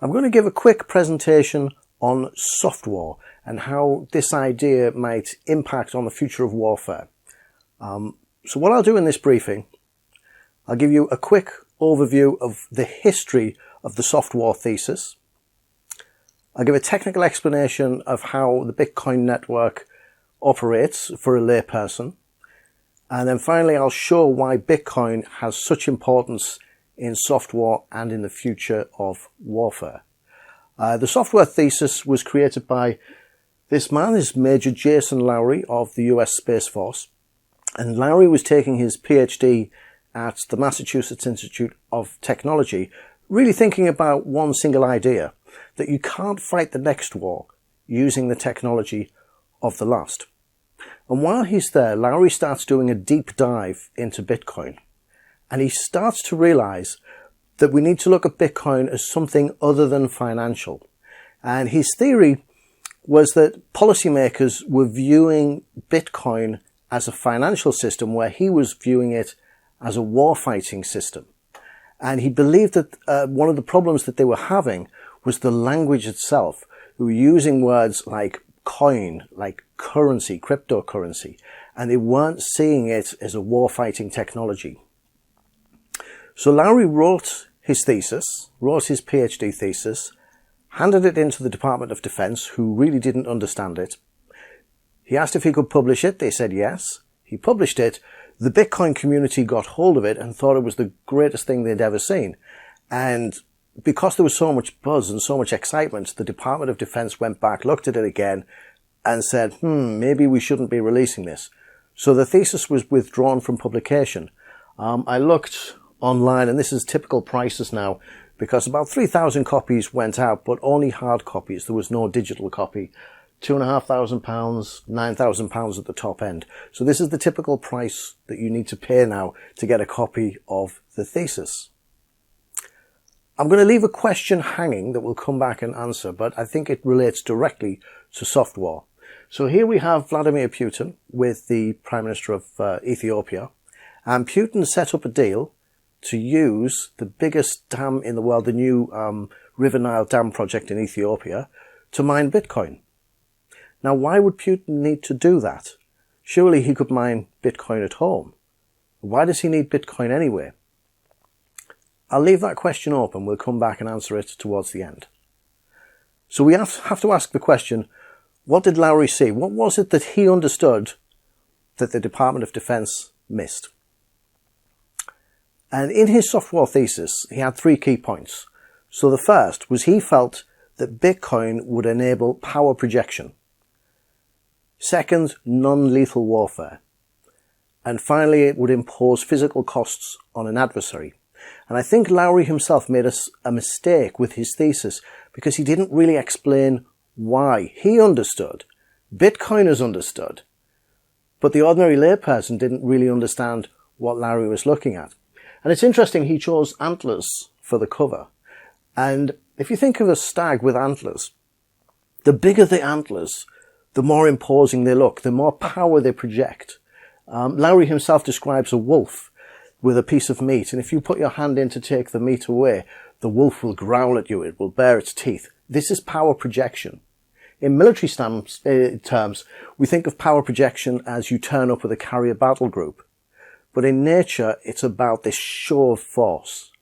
I'm going to give a quick presentation on softwar and how this idea might impact on the future of warfare. So what I'll do in this briefing, I'll give you a quick overview of the history of the Softwar Thesis. I'll give a technical explanation of how the Bitcoin network operates for a layperson. And then finally, I'll show why Bitcoin has such importance in softwar and in the future of warfare. The Softwar Thesis was created by this man, is Major Jason Lowrey of the US Space Force. And Lowrey was taking his PhD at the Massachusetts Institute of Technology, really thinking about one single idea, that you can't fight the next war using the technology of the last. And while he's there, Lowrey starts doing a deep dive into Bitcoin. And he starts to realize that we need to look at Bitcoin as something other than financial. And his theory was that policymakers were viewing Bitcoin as a financial system, where he was viewing it as a war-fighting system. And he believed that one of the problems that they were having was the language itself. They were using words like coin, like currency, cryptocurrency, and they weren't seeing it as a war-fighting technology. So Lowrey wrote his thesis, wrote his PhD thesis, handed it into the Department of Defense, who really didn't understand it. He asked if he could publish it. They said yes. He published it. The Bitcoin community got hold of it and thought it was the greatest thing they'd ever seen. And because there was so much buzz and so much excitement, the Department of Defense went back, looked at it again, and said, maybe we shouldn't be releasing this. So the thesis was withdrawn from publication. I looked online, and this is typical prices now, because about 3,000 copies went out, but only hard copies. There was no digital copy. £2,500, £9,000 at the top end. So this is the typical price that you need to pay now to get a copy of the thesis. I'm going to leave a question hanging that we'll come back and answer, but I think it relates directly to softwar. So here we have Vladimir Putin with the Prime Minister of Ethiopia, and Putin set up a deal to use the biggest dam in the world, the new River Nile Dam project in Ethiopia, to mine Bitcoin. Now, why would Putin need to do that? Surely he could mine Bitcoin at home. Why does he need Bitcoin anyway? I'll leave that question open. We'll come back and answer it towards the end. So we have to ask the question, what did Lowrey see? What was it that he understood that the Department of Defense missed? And in his softwar thesis, he had 3 key points. So the first was he felt that Bitcoin would enable power projection. Second, non-lethal warfare. And finally, it would impose physical costs on an adversary. And I think Lowrey himself made a mistake with his thesis because he didn't really explain why. He understood. Bitcoiners understood. But the ordinary layperson didn't really understand what Lowrey was looking at. And it's interesting, he chose antlers for the cover. And if you think of a stag with antlers, the bigger the antlers, the more imposing they look, the more power they project. Lowrey himself describes a wolf with a piece of meat, and if you put your hand in to take the meat away, the wolf will growl at you, it will bare its teeth. This is power projection. In military terms, we think of power projection as you turn up with a carrier battle group. But in nature, it's about this show of force.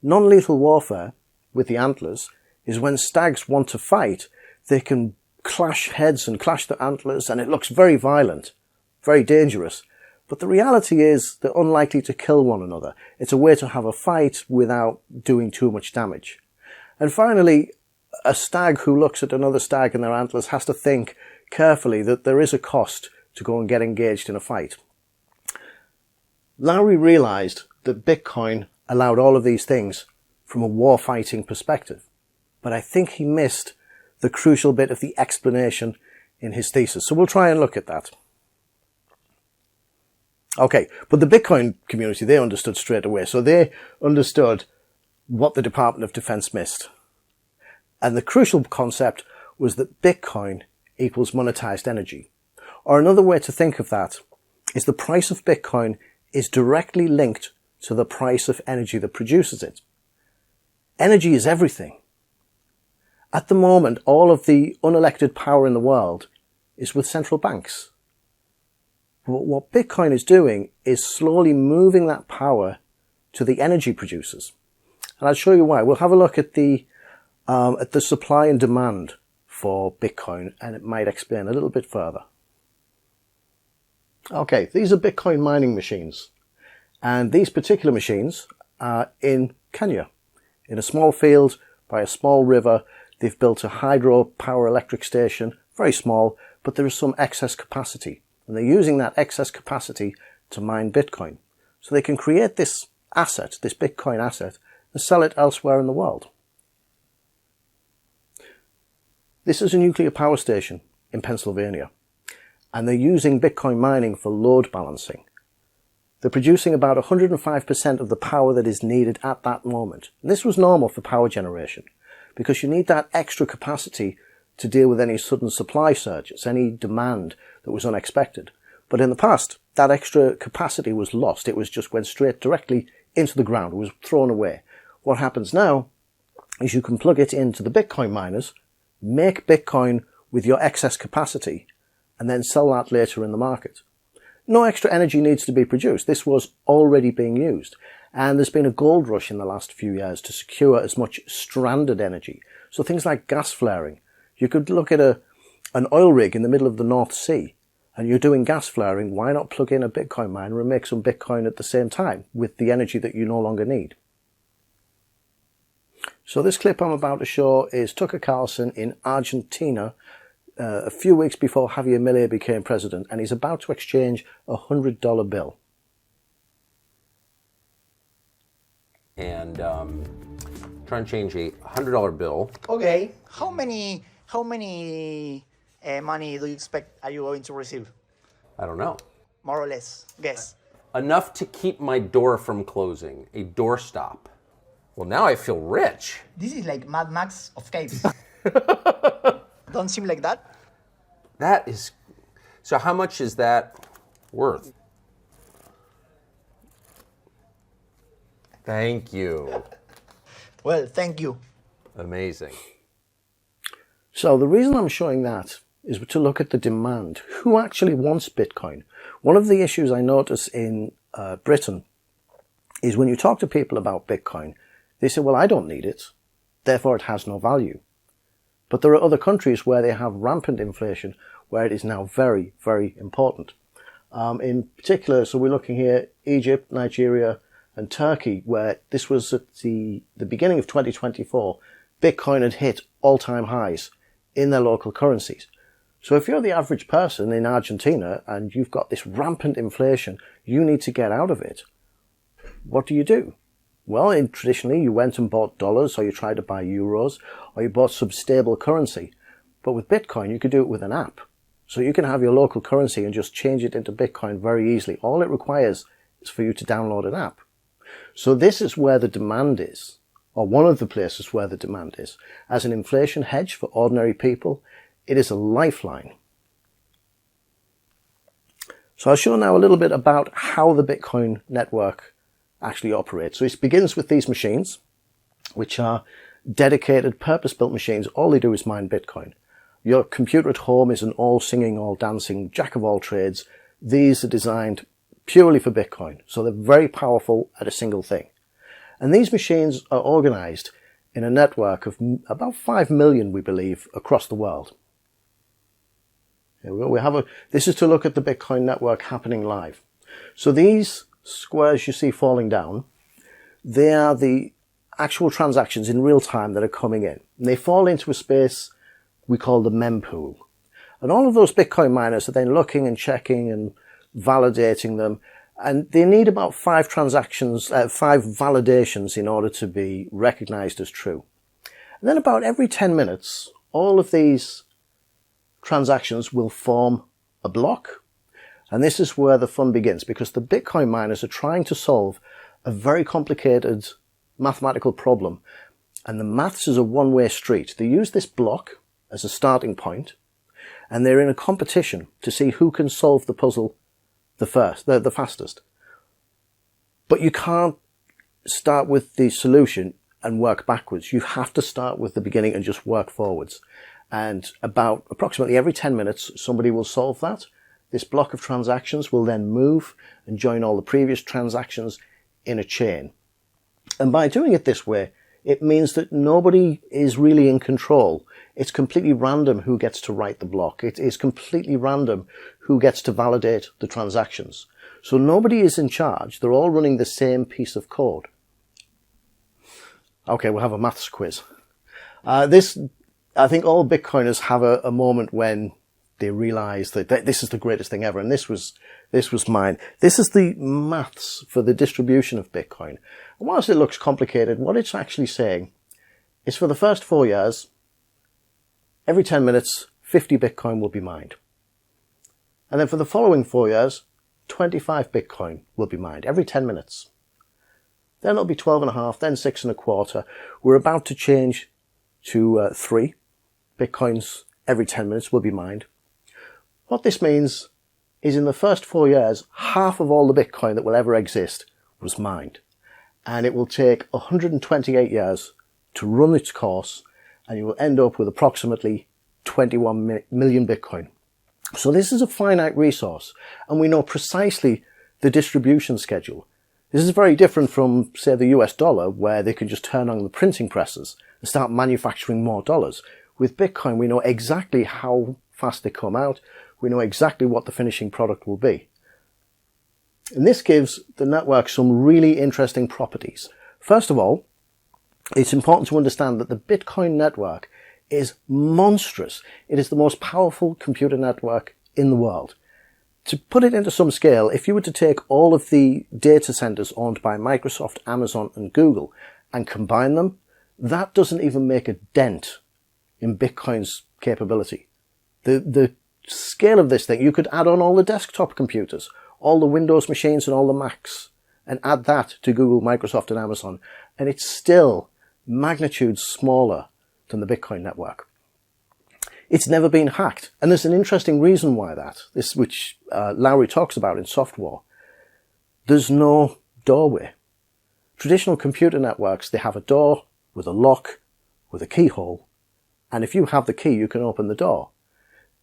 Non-lethal warfare, with the antlers, is when stags want to fight, they can clash heads and clash the antlers, and it looks very violent, very dangerous. But the reality is they're unlikely to kill one another. It's a way to have a fight without doing too much damage. And finally, a stag who looks at another stag and their antlers has to think carefully that there is a cost to go and get engaged in a fight. Lowrey realized that Bitcoin allowed all of these things from a war-fighting perspective. But I think he missed the crucial bit of the explanation in his thesis. So we'll try and look at that. Okay, but the Bitcoin community, they understood straight away. So they understood what the Department of Defense missed. And the crucial concept was that Bitcoin equals monetized energy. Or another way to think of that is the price of Bitcoin is directly linked to the price of energy that produces it. Energy is everything. At the moment, all of the unelected power in the world is with central banks. But what Bitcoin is doing is slowly moving that power to the energy producers. And I'll show you why. We'll have a look at the supply and demand for Bitcoin, and it might explain a little bit further. Okay, these are Bitcoin mining machines. And these particular machines are in Kenya, in a small field by a small river. They've built a hydropower electric station, very small, but there is some excess capacity. And they're using that excess capacity to mine Bitcoin. So they can create this asset, this Bitcoin asset, and sell it elsewhere in the world. This is a nuclear power station in Pennsylvania. And they're using Bitcoin mining for load balancing. They're producing about 105% of the power that is needed at that moment. And this was normal for power generation, because you need that extra capacity to deal with any sudden supply surges, any demand that was unexpected. But in the past, that extra capacity was lost. It was just went straight directly into the ground. It was thrown away. What happens now is you can plug it into the Bitcoin miners, make Bitcoin with your excess capacity, and then sell that later in the market. No extra energy needs to be produced. This was already being used. And there's been a gold rush in the last few years to secure as much stranded energy. So things like gas flaring. You could look at an oil rig in the middle of the North Sea, and you're doing gas flaring. Why not plug in a Bitcoin miner and make some Bitcoin at the same time with the energy that you no longer need? So this clip I'm about to show is Tucker Carlson in Argentina a few weeks before Javier Milei became president, and he's about to exchange a $100 bill. And try and change a $100 bill. Okay. How many money do you expect are you going to receive? I don't know. More or less. Guess. Enough to keep my door from closing. A doorstop. Well, now I feel rich. This is like Mad Max of caves. Don't seem like that? That is... So how much is that worth? Thank you. Well, thank you. Amazing. So the reason I'm showing that is to look at the demand. Who actually wants Bitcoin? One of the issues I notice in Britain is when you talk to people about Bitcoin, they say, well, I don't need it, therefore it has no value. But there are other countries where they have rampant inflation, where it is now very, very important. In particular, so we're looking here, Egypt, Nigeria, and Turkey, where this was at the beginning of 2024, Bitcoin had hit all-time highs in their local currencies. So if you're the average person in Argentina and you've got this rampant inflation, you need to get out of it. What do? Well, traditionally, you went and bought dollars, or you tried to buy euros, or you bought some stable currency. But with Bitcoin, you could do it with an app. So you can have your local currency and just change it into Bitcoin very easily. All it requires is for you to download an app. So this is where the demand is, or one of the places where the demand is. As an inflation hedge for ordinary people, it is a lifeline. So I'll show now a little bit about how the Bitcoin network actually operates. So it begins with these machines, which are dedicated, purpose-built machines. All they do is mine Bitcoin. Your computer at home is an all-singing, all-dancing, jack-of-all-trades. These are designed purely for Bitcoin. So they're very powerful at a single thing. And these machines are organized in a network of about 5 million, we believe, across the world. Here we go. This is to look at the Bitcoin network happening live. So these squares you see falling down, they are the actual transactions in real time that are coming in. And they fall into a space we call the mempool. And all of those Bitcoin miners are then looking and checking and validating them. And they need about 5 validations in order to be recognized as true. And then about every 10 minutes, all of these transactions will form a block. And this is where the fun begins, because the Bitcoin miners are trying to solve a very complicated mathematical problem. And the maths is a one-way street. They use this block as a starting point, and they're in a competition to see who can solve the puzzle the fastest. But you can't start with the solution and work backwards. You have to start with the beginning and just work forwards. And about approximately every 10 minutes, somebody will solve that. This block of transactions will then move and join all the previous transactions in a chain. And by doing it this way, it means that nobody is really in control. It's completely random who gets to write the block. It is completely random who gets to validate the transactions. So nobody is in charge. They're all running the same piece of code. Okay, we'll have a maths quiz. I think all Bitcoiners have a moment when they realize that this is the greatest thing ever. And this was mine. This is the maths for the distribution of Bitcoin. And whilst it looks complicated, what it's actually saying is for the first 4 years, every 10 minutes, 50 Bitcoin will be mined. And then for the following 4 years, 25 Bitcoin will be mined every 10 minutes. Then it'll be 12.5, then 6.25. We're about to change to 3 Bitcoins every 10 minutes will be mined. What this means is in the first 4 years, half of all the Bitcoin that will ever exist was mined. And it will take 128 years to run its course, and you will end up with approximately 21 million Bitcoin. So this is a finite resource, and we know precisely the distribution schedule. This is very different from, say, the US dollar, where they can just turn on the printing presses and start manufacturing more dollars. With Bitcoin, we know exactly how fast they come out. We know exactly what the finishing product will be. And this gives the network some really interesting properties. First of all, it's important to understand that the Bitcoin network is monstrous. It is the most powerful computer network in the world. To put it into some scale, if you were to take all of the data centers owned by Microsoft, Amazon, and Google and combine them, that doesn't even make a dent in Bitcoin's capability. The scale of this thing, you could add on all the desktop computers, all the Windows machines and all the Macs, and add that to Google, Microsoft, and Amazon, and it's still magnitudes smaller than the Bitcoin network. It's never been hacked, and there's an interesting reason why that, which Lowrey talks about in Softwar. There's no doorway. Traditional computer networks, they have a door with a lock, with a keyhole, and if you have the key, you can open the door.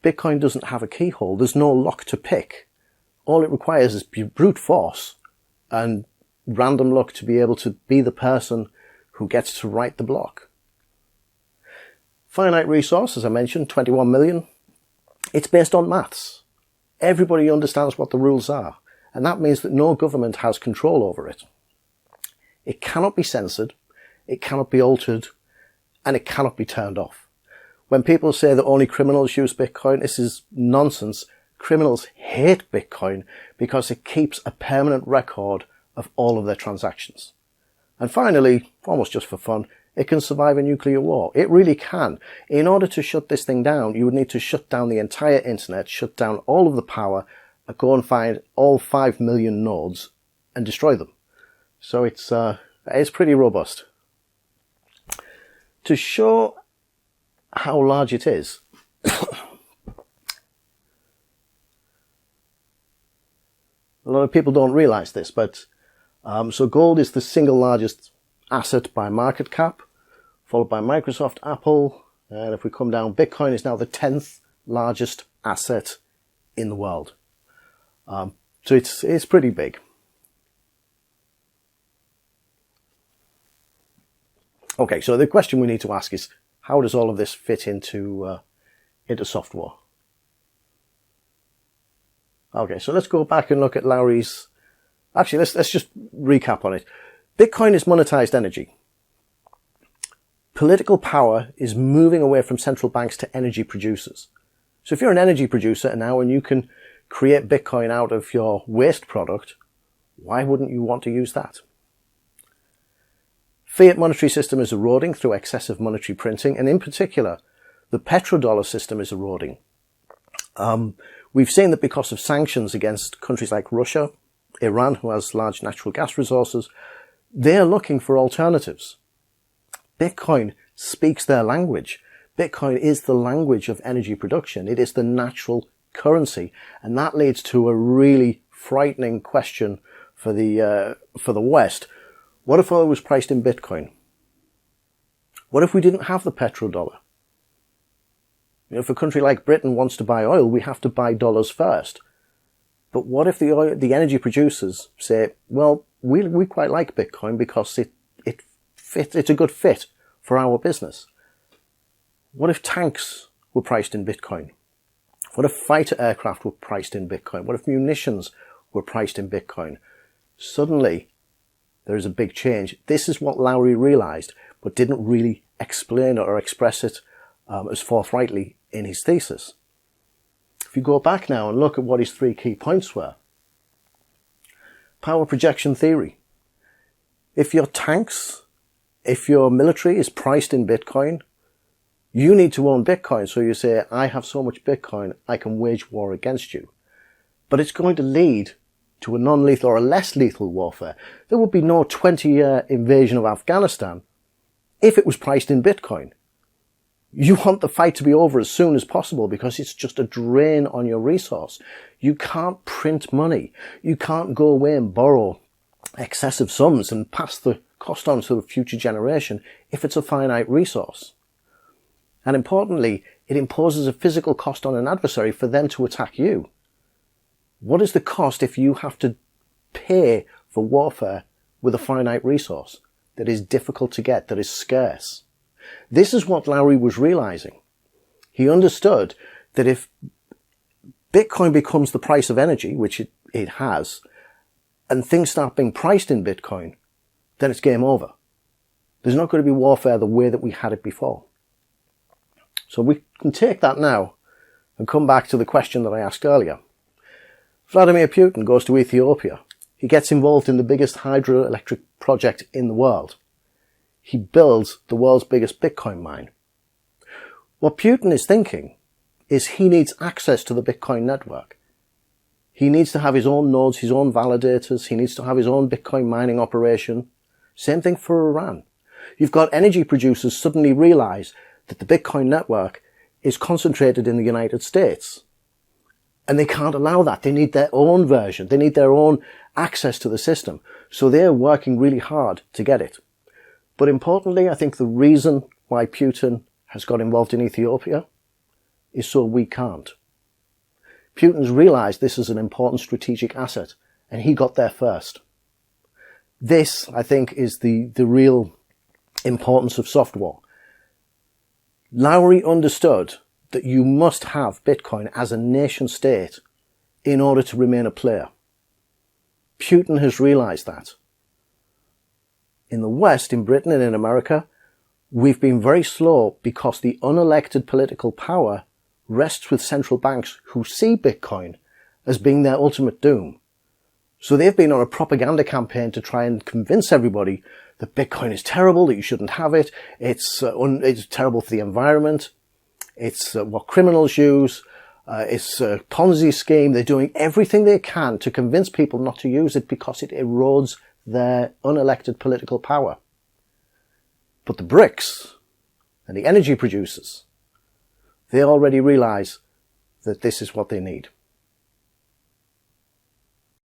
Bitcoin doesn't have a keyhole. There's no lock to pick. All it requires is brute force and random luck to be able to be the person who gets to write the block. Finite resource, as I mentioned, 21 million. It's based on maths. Everybody understands what the rules are, and that means that no government has control over it. It cannot be censored, it cannot be altered, and it cannot be turned off. When people say that only criminals use Bitcoin, this is nonsense. Criminals hate Bitcoin because it keeps a permanent record of all of their transactions. And finally, almost just for fun, it can survive a nuclear war. It really can. In order to shut this thing down, you would need to shut down the entire internet, shut down all of the power, and go and find all 5 million nodes and destroy them. So it's pretty robust. To show how large it is, a lot of people don't realize this, but so gold is the single largest asset by market cap, followed by Microsoft, Apple, and if we come down, Bitcoin is now the 10th largest asset in the world. So it's pretty big. Okay, so the question we need to ask is, how does all of this fit into Softwar? Okay, so let's go back and look at Lowrey's. Actually, let's just recap on it. Bitcoin is monetized energy. Political power is moving away from central banks to energy producers. So if you're an energy producer now and you can create Bitcoin out of your waste product, why wouldn't you want to use that? Fiat monetary system is eroding through excessive monetary printing, and in particular, the petrodollar system is eroding. We've seen that because of sanctions against countries like Russia, Iran, who has large natural gas resources, they're looking for alternatives. Bitcoin speaks their language. Bitcoin is the language of energy production. It is the natural currency, and that leads to a really frightening question for the West. What if oil was priced in Bitcoin? What if we didn't have the petrodollar? If a country like Britain wants to buy oil, we have to buy dollars first. But what if the energy producers say, well, we quite like Bitcoin because it's a good fit for our business? What if tanks were priced in Bitcoin? What if fighter aircraft were priced in Bitcoin? What if munitions were priced in Bitcoin? Suddenly, there is a big change. This is what Lowrey realized, but didn't really explain it or express it as forthrightly in his thesis. If you go back now and look at what his 3 key points were. Power projection theory. If your tanks, if your military is priced in Bitcoin, you need to own Bitcoin. So you say, I have so much Bitcoin, I can wage war against you. But it's going to lead to a non-lethal or a less lethal warfare. There would be no 20-year invasion of Afghanistan if it was priced in Bitcoin. You want the fight to be over as soon as possible because it's just a drain on your resource. You can't print money. You can't go away and borrow excessive sums and pass the cost on to the future generation if it's a finite resource. And importantly, it imposes a physical cost on an adversary for them to attack you. What is the cost if you have to pay for warfare with a finite resource that is difficult to get, that is scarce? This is what Lowrey was realizing. He understood that if Bitcoin becomes the price of energy, which it has, and things start being priced in Bitcoin, then it's game over. There's not going to be warfare the way that we had it before. So we can take that now and come back to the question that I asked earlier. Vladimir Putin goes to Ethiopia. He gets involved in the biggest hydroelectric project in the world. He builds the world's biggest Bitcoin mine. What Putin is thinking is he needs access to the Bitcoin network. He needs to have his own nodes, his own validators. He needs to have his own Bitcoin mining operation. Same thing for Iran. You've got energy producers suddenly realize that the Bitcoin network is concentrated in the United States. And they can't allow that. They need their own version. They need their own access to the system. So they're working really hard to get it. But importantly, I think the reason why Putin has got involved in Ethiopia is so we can't. Putin's realized this is an important strategic asset, and he got there first. This, I think, is the real importance of soft war. Lowrey understood that you must have Bitcoin as a nation state in order to remain a player. Putin has realized that. In the West, in Britain and in America, we've been very slow because the unelected political power rests with central banks who see Bitcoin as being their ultimate doom. So they've been on a propaganda campaign to try and convince everybody that Bitcoin is terrible, that you shouldn't have it, it's terrible for the environment, it's what criminals use, it's a Ponzi scheme. They're doing everything they can to convince people not to use it because it erodes their unelected political power. But the BRICS and the energy producers, they already realize that this is what they need.